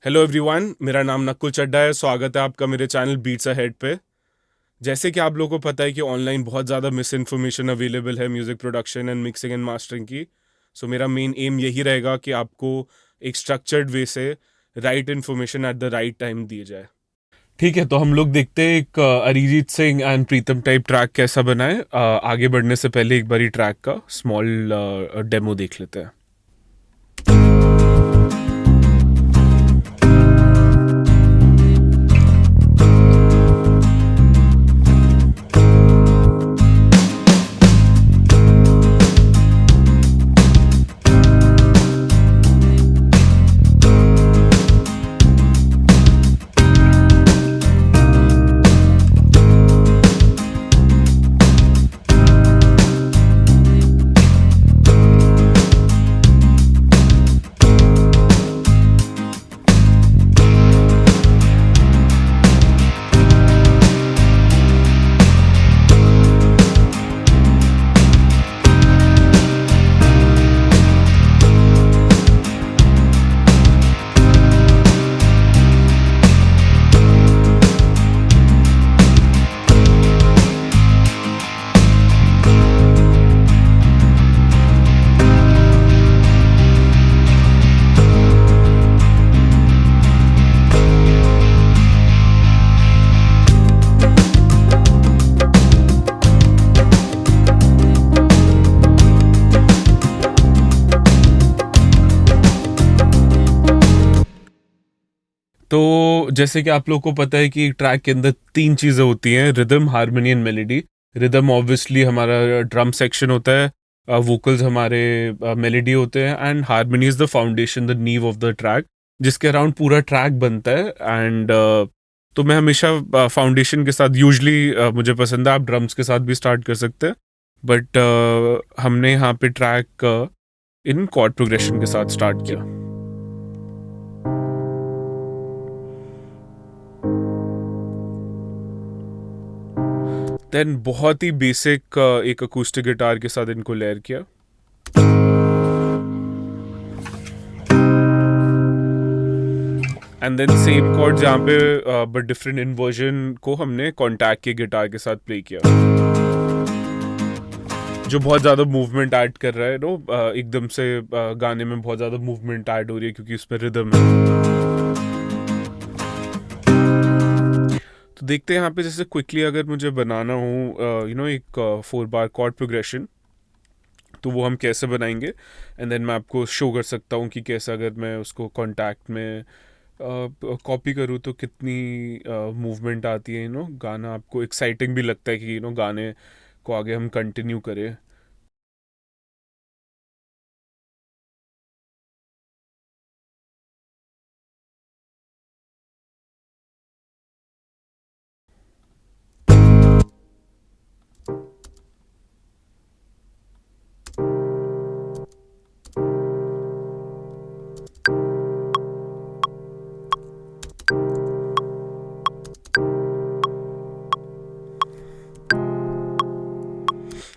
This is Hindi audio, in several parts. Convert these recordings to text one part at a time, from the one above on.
हेलो एवरीवन, मेरा नाम नकुल चड्ढा है। स्वागत है आपका मेरे चैनल बीट्स अहेड पे। जैसे कि आप लोगों को पता है कि ऑनलाइन बहुत ज़्यादा मिस इन्फॉर्मेशन अवेलेबल है music production and mixing and mastering की। सो मेरा मेन एम यही रहेगा कि आपको एक स्ट्रक्चर्ड वे से right information at the right time दी जाए। ठीक है, तो हम लोग देखते हैं एक Arijit Singh and Pritam type track कैसा बना है। आगे बढ़ने से पहले एक बारी ट्रैक का स्मॉल डेमो देख लेते हैं। तो जैसे कि आप लोगों को पता है कि ट्रैक के अंदर तीन चीज़ें होती हैं: rhythm, harmony and melody. Rhythm obviously हमारा ड्रम सेक्शन होता है, वोकल्स हमारे मेलोडी होते हैं, and harmony is the foundation, the नीव ऑफ द ट्रैक, जिसके अराउंड पूरा ट्रैक बनता है। एंड तो मैं हमेशा फाउंडेशन के साथ, यूजली मुझे पसंद है, आप ड्रम्स के साथ भी स्टार्ट कर सकते हैं, बट हमने यहाँ पे ट्रैक इन कॉर्ड प्रोग्रेशन के साथ स्टार्ट किया। देन बहुत ही बेसिक एक अकूस्टिक गिटार के साथ इनको लेयर किया। एंड देन सेम कॉर्ड जहाँ पे बट डिफरेंट इन्वर्जन को हमने कॉन्टैक्ट के गिटार के साथ प्ले किया, जो बहुत ज़्यादा मूवमेंट ऐड कर रहा है। एकदम से गाने में बहुत ज़्यादा मूवमेंट ऐड हो रही है क्योंकि उसमें रिदम है। तो देखते हैं यहाँ पे, जैसे क्विकली अगर मुझे बनाना हो एक 4 बार कॉर्ड प्रोग्रेशन, तो वो हम कैसे बनाएंगे। एंड देन मैं आपको शो कर सकता हूँ कि कैसे अगर मैं उसको कॉन्टैक्ट में कॉपी करूँ तो कितनी मूवमेंट आती है। गाना आपको एक्साइटिंग भी लगता है कि गाने को आगे हम कंटिन्यू करें।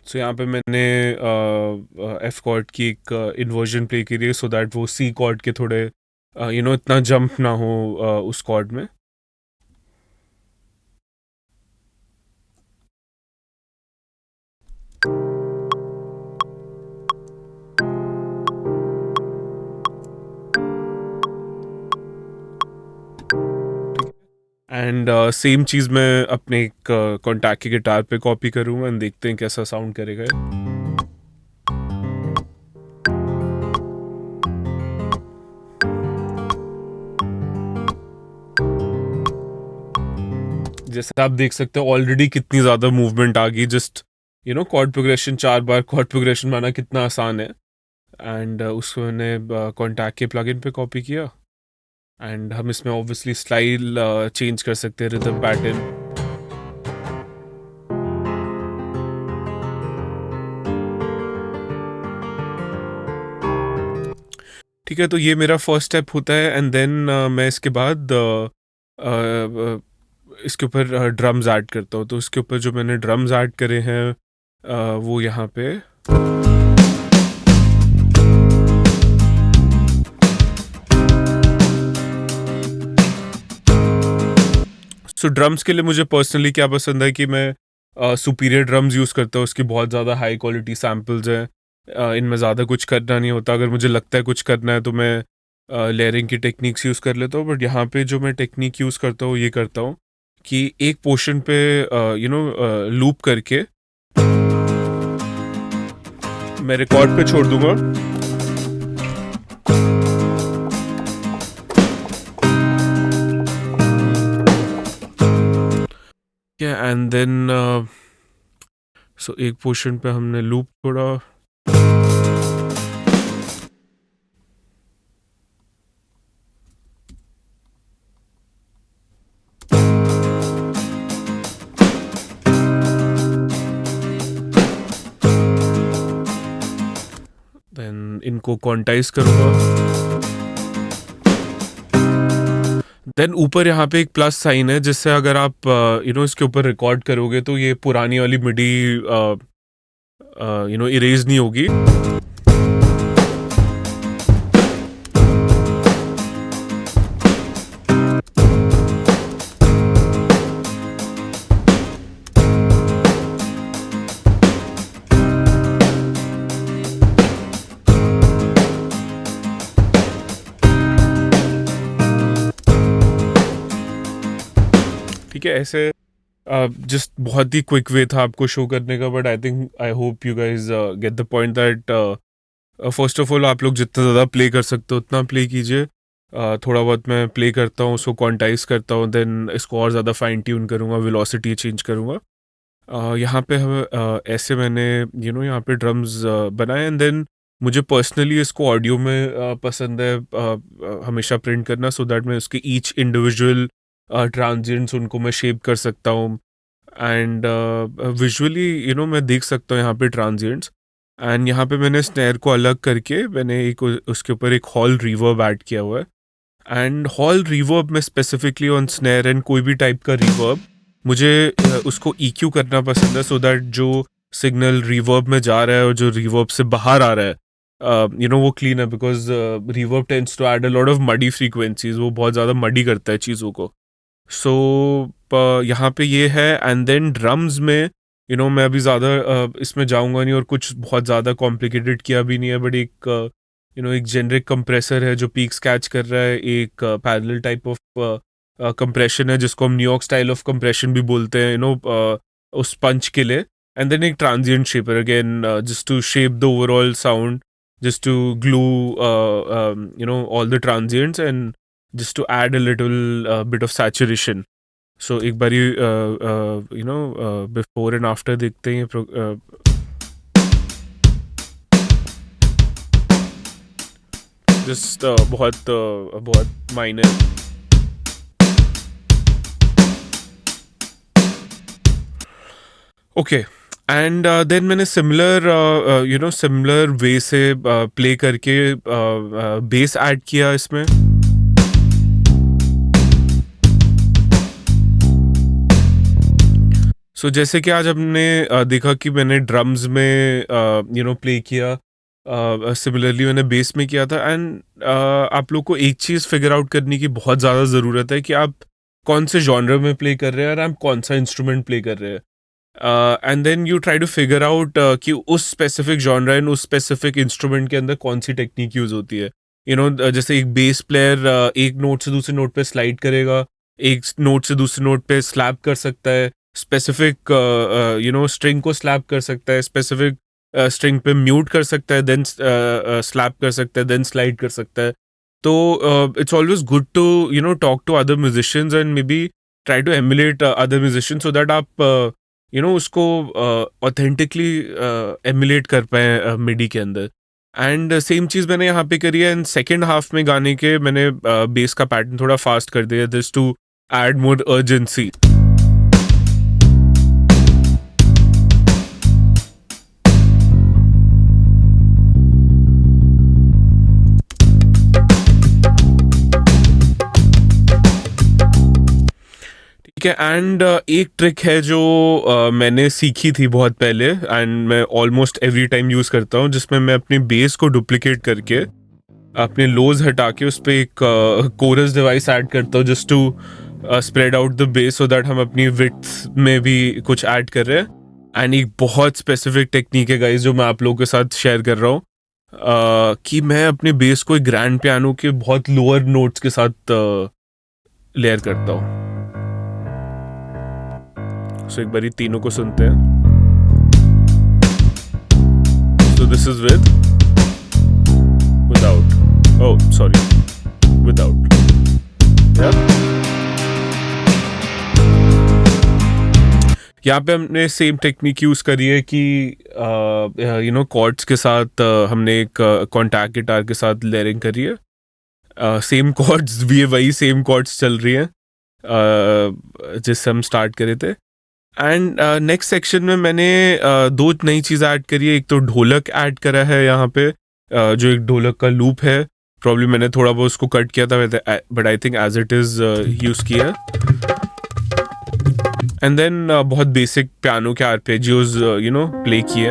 सो यहाँ पे मैंने एफ कॉर्ड की एक इन्वर्जन प्ले की है, सो दैट वो सी कॉर्ड के थोड़े इतना जंप ना हो उस कॉर्ड में। एंड सेम चीज़ मैं अपने एक कॉन्टैक्ट की गिटार पे कॉपी करूँगा एंड देखते हैं कैसा साउंड करेगा। जैसे आप देख सकते हो ऑलरेडी कितनी ज़्यादा मूवमेंट आ गई। जस्ट कॉर्ड प्रोग्रेशन, 4 बार कॉर्ड प्रोग्रेशन बनाना कितना आसान है। एंड उसको मैंने कॉन्टैक्ट के प्लगइन पे कॉपी किया। एंड हम इसमें ऑब्वियसली स्टाइल चेंज कर सकते हैं, रिदम पैटर्न। ठीक है, तो ये मेरा फर्स्ट स्टेप होता है। एंड देन मैं इसके बाद इसके ऊपर ड्रम्स ऐड करता हूँ। तो इसके ऊपर जो मैंने ड्रम्स ऐड करे हैं वो यहाँ पे सो ड्रम्स के लिए मुझे पर्सनली क्या पसंद है कि मैं सुपीरियर ड्रम्स यूज़ करता हूँ, उसकी बहुत ज़्यादा हाई क्वालिटी सैम्पल्स हैं। इनमें ज़्यादा कुछ करना नहीं होता, अगर मुझे लगता है कुछ करना है तो मैं लेयरिंग की टेक्निक्स यूज़ कर लेता हूँ। बट यहाँ पे जो मैं टेक्निक यूज़ करता हूँ ये करता हूँ कि एक पोर्शन पे लूप करके मैं रिकॉर्ड पे छोड़ दूंगा। एंड देन सो एक पोर्शन पे हमने लूप छोड़ा, देन इनको क्वांटाइज करूंगा। देन ऊपर यहाँ पे एक प्लस साइन है, जिससे अगर आप इसके ऊपर रिकॉर्ड करोगे तो ये पुरानी वाली मिडी इरेज नहीं होगी। ठीक है, ऐसे जस्ट बहुत ही क्विक वे था आपको शो करने का, but I hope you guys get the point that first of all आप लोग जितना ज़्यादा प्ले कर सकते हो उतना प्ले कीजिए। थोड़ा बहुत मैं प्ले करता हूँ, उसको क्वांटाइज करता हूँ, देन इसको और ज़्यादा फाइन ट्यून करूँगा, वेलोसिटी चेंज करूँगा। यहाँ पे ऐसे मैंने यहाँ पे ड्रम्स बनाए। एंड देन मुझे पर्सनली इसको ऑडियो में पसंद है हमेशा प्रिंट करना, सो दैट मैं उसके ईच इंडिविजुअल ट्रांजिएंट्स उनको मैं शेप कर सकता हूँ। एंड विजुअली मैं देख सकता हूँ यहाँ पे ट्रांजिएंट्स। एंड यहाँ पे मैंने स्नेयर को अलग करके मैंने एक उसके ऊपर एक हॉल रिवर्ब ऐड किया हुआ है। एंड हॉल रिवर्ब में स्पेसिफिकली ऑन स्नेयर एंड कोई भी टाइप का रिवर्ब मुझे उसको EQ करना पसंद है, सो दैट जो सिग्नल रिवर्ब में जा रहा है और जो रिवर्ब से बाहर आ रहा है वो क्लीन है, because reverb tends to add a lot of muddy frequencies, वो बहुत ज़्यादा मडी करता है चीज़ों को। सो यहाँ पे ये है। एंड देन ड्रम्स में मैं अभी ज़्यादा इसमें जाऊँगा नहीं और कुछ बहुत ज़्यादा कॉम्प्लिकेटेड किया भी नहीं है, बट एक जेनरिक कंप्रेसर है जो पीक्स कैच कर रहा है, एक पैरेलल टाइप ऑफ कंप्रेशन है जिसको हम न्यूयॉर्क स्टाइल ऑफ कंप्रेशन भी बोलते हैं उस पंच के लिए। एंड देन एक transient shaper again just to shape the overall sound, just to glue all the transients and just to add a little bit of saturation. So एक बारी before and after देखते हैं just बहुत minor. Okay. एंड देन मैंने सिमिलर वे से प्ले करके बेस ऐड किया इसमें। सो जैसे कि आज हमने देखा कि मैंने ड्रम्स में प्ले किया, सिमिलरली मैंने बेस में किया था। एंड आप लोग को एक चीज़ फिगर आउट करने की बहुत ज़्यादा ज़रूरत है कि आप कौन से जॉनर में प्ले कर रहे हैं और आप कौन सा इंस्ट्रूमेंट प्ले कर रहे हैं। And then you try to figure out कि उस स्पेसिफिक जॉनरा एंड उस स्पेसिफिक इंस्ट्रूमेंट के अंदर कौन सी टेक्निक यूज होती है। जैसे एक बेस प्लेयर एक नोट से दूसरे नोट पे स्लाइड करेगा, एक नोट से दूसरे नोट पे स्लैप कर सकता है, स्पेसिफिक स्ट्रिंग को स्लैप कर सकता है, स्पेसिफिक स्ट्रिंग पे म्यूट कर सकता है, देन स्लैप कर सकता है, देन स्लाइड कर सकता है। तो it's always good to talk to other musicians and maybe try to emulate other musicians so that आप उसको ऑथेंटिकली एमुलेट कर पाए मिडी के अंदर। एंड सेम चीज़ मैंने यहाँ पे करी है। एंड सेकेंड हाफ में गाने के मैंने बेस का पैटर्न थोड़ा फास्ट कर दिया, this to add more urgency. ठीक है। एंड एक ट्रिक है जो मैंने सीखी थी बहुत पहले एंड मैं ऑलमोस्ट एवरी टाइम यूज़ करता हूँ, जिसमें मैं अपनी बेस को डुप्लीकेट करके अपने लोज हटा के उस पर एक कोरस डिवाइस ऐड करता हूँ, just to spread out the base so that हम अपनी विड्थ में भी कुछ ऐड कर रहे हैं. एंड एक बहुत स्पेसिफिक टेक्निक है गाइस जो मैं आप लोगों के साथ शेयर कर रहा हूँ, कि मैं अपने बेस को एक ग्रैंड पियानो के बहुत लोअर नोट्स के साथ लेयर करता हूँ. सो एक बारी तीनों को सुनते हैं. So this is without, oh sorry, without. यहाँ पे हमने सेम टेक्निक यूज करी है कि कॉर्ड्स के साथ हमने एक कॉन्टैक्ट गिटार के साथ लेयरिंग करी है. सेम कॉर्ड्स भी है, वही सेम कॉर्ड्स चल रही हैं जिससे हम स्टार्ट करे थे. एंड नेक्स्ट सेक्शन में मैंने दो नई चीज़ें ऐड करी है. एक तो ढोलक ऐड करा है यहाँ पे, जो एक ढोलक का लूप है. प्रॉब्ली मैंने थोड़ा बहुत उसको कट किया था, but I think as it is use किया. एंड देन बहुत बेसिक पियानो के आर्पेजियोज प्ले किए.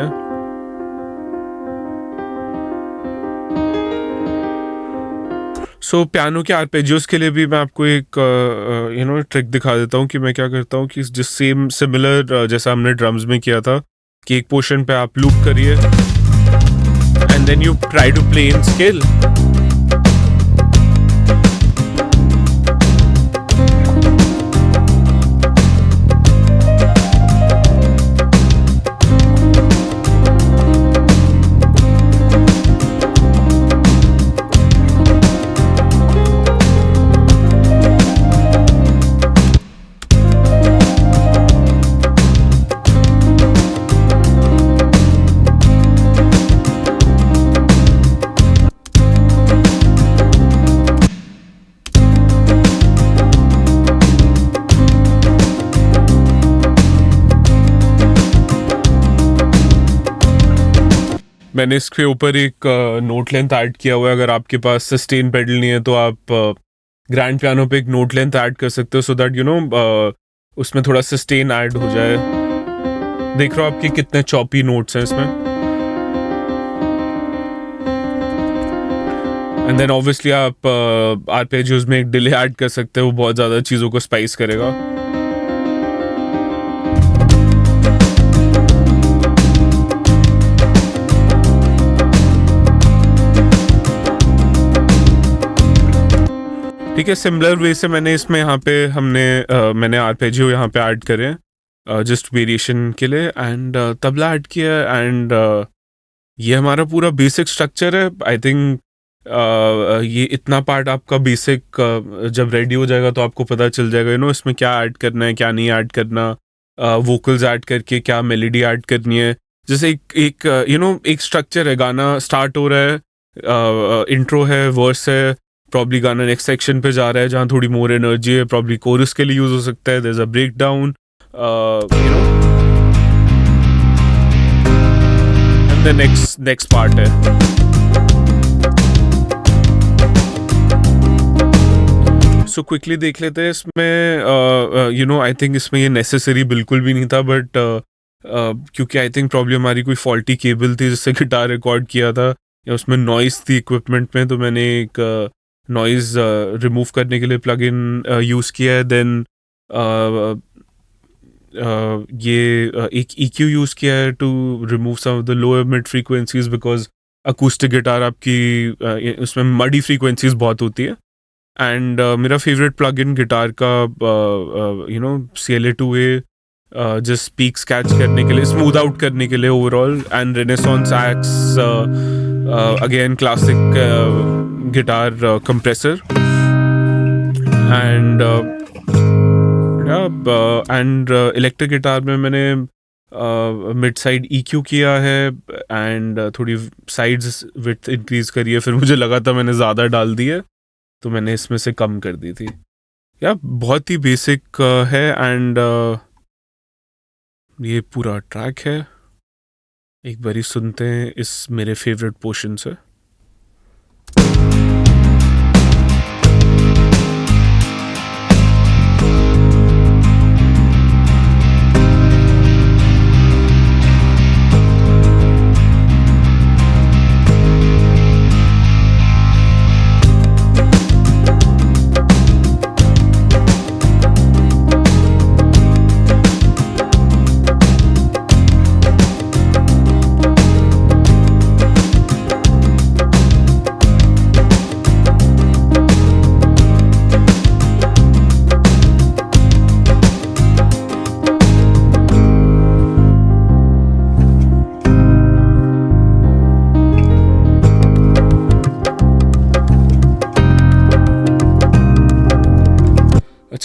सो पियानो के आर्पेजियोज के लिए भी मैं आपको एक ट्रिक दिखा देता हूँ कि मैं क्या करता हूँ कि जिस सेम सिमिलर जैसा हमने ड्रम्स में किया था कि एक पोर्शन पे आप लूप करिए and then you try to play in scale. मैंने इसके ऊपर एक नोट लेंथ ऐड किया हुआ है. अगर आपके पास सस्टेन पेडल नहीं है तो आप ग्रैंड पियानो पे एक नोट लेंथ ऐड कर सकते हो सो दैट उसमें थोड़ा सस्टेन ऐड हो जाए. देख रहे हो आपके कितने चॉपी नोट्स हैं इसमें. एंड देन ऑब्वियसली आप आर्पेजियोज में एक डिले ऐड कर सकते हो, वो बहुत ज़्यादा चीज़ों को स्पाइस करेगा. ठीक है, सिमिलर वे से मैंने मैंने आर्पेजियो यहाँ पे ऐड करे जस्ट वेरिएशन के लिए. एंड तबला ऐड किया. एंड ये हमारा पूरा बेसिक स्ट्रक्चर है. आई थिंक ये इतना पार्ट आपका बेसिक जब रेडी हो जाएगा तो आपको पता चल जाएगा इसमें क्या ऐड करना है, क्या नहीं ऐड करना. वोकल्स ऐड करके क्या मेलोडी ऐड करनी है. जैसे एक स्ट्रक्चर है, गाना स्टार्ट हो रहा है, इंट्रो है, वर्स है, प्रॉब्ली गाना नेक्स्ट सेक्शन पे जा रहा है जहाँ थोड़ी मोर एनर्जी है, प्रॉब्ली कोरस के लिए यूज हो सकता है. There is a break down, and the next part है. सो क्विकली देख लेते हैं इसमें. आई थिंक इसमें ये नेसेसरी बिल्कुल भी नहीं था, बट क्योंकि आई थिंक प्रॉब्लम हमारी कोई फॉल्टी केबल थी जिससे गिटार रिकॉर्ड किया था, या उसमें नॉइस थी इक्विपमेंट में, तो मैंने एक नॉइज रिमूव करने के लिए प्लग इन यूज़ किया है. देन ये एक EQ यूज़ किया है to remove some of the lower mid frequencies, because acoustic guitar आपकी उसमें मडी फ्रीक्वेंसीज बहुत होती है. एंड मेरा फेवरेट प्लग इन गिटार का CLA2A जस्ट पीक्स कैच करने के लिए, स्मूथ आउट करने के लिए overall. And Renaissance x again classic guitar compressor. And electric guitar में मैंने मिड साइड EQ किया है एंड थोड़ी साइड्स विड्थ इंक्रीज करी है. फिर मुझे लगा था मैंने ज़्यादा डाल दी है तो मैंने इसमें से कम कर दी थी. बहुत ही बेसिक है. एंड ये पूरा ट्रैक है, एक बारी सुनते हैं इस मेरे फेवरेट पोर्शन से.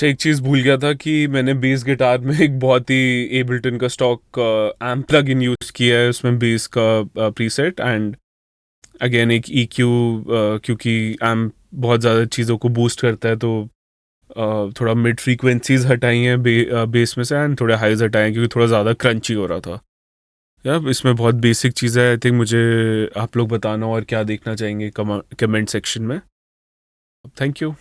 अच्छा, एक चीज़ भूल गया था कि मैंने बेस गिटार में एक बहुत ही एबल्टन का stock amp plug in use किया है उसमें बेस का प्रीसेट, एंड अगेन एक EQ, क्योंकि एम्प बहुत ज़्यादा चीज़ों को बूस्ट करता है, तो थोड़ा मिड फ्रीक्वेंसीज हटाई हैं बेस में से, एंड थोड़े हाइज हटाए हैं क्योंकि थोड़ा ज़्यादा क्रंची हो रहा था। यार इसमें बहुत बेसिक चीज़ है, आई थिंक मुझे आप लोग बताना और क्या देखना चाहेंगे कमेंट सेक्शन में। Thank you.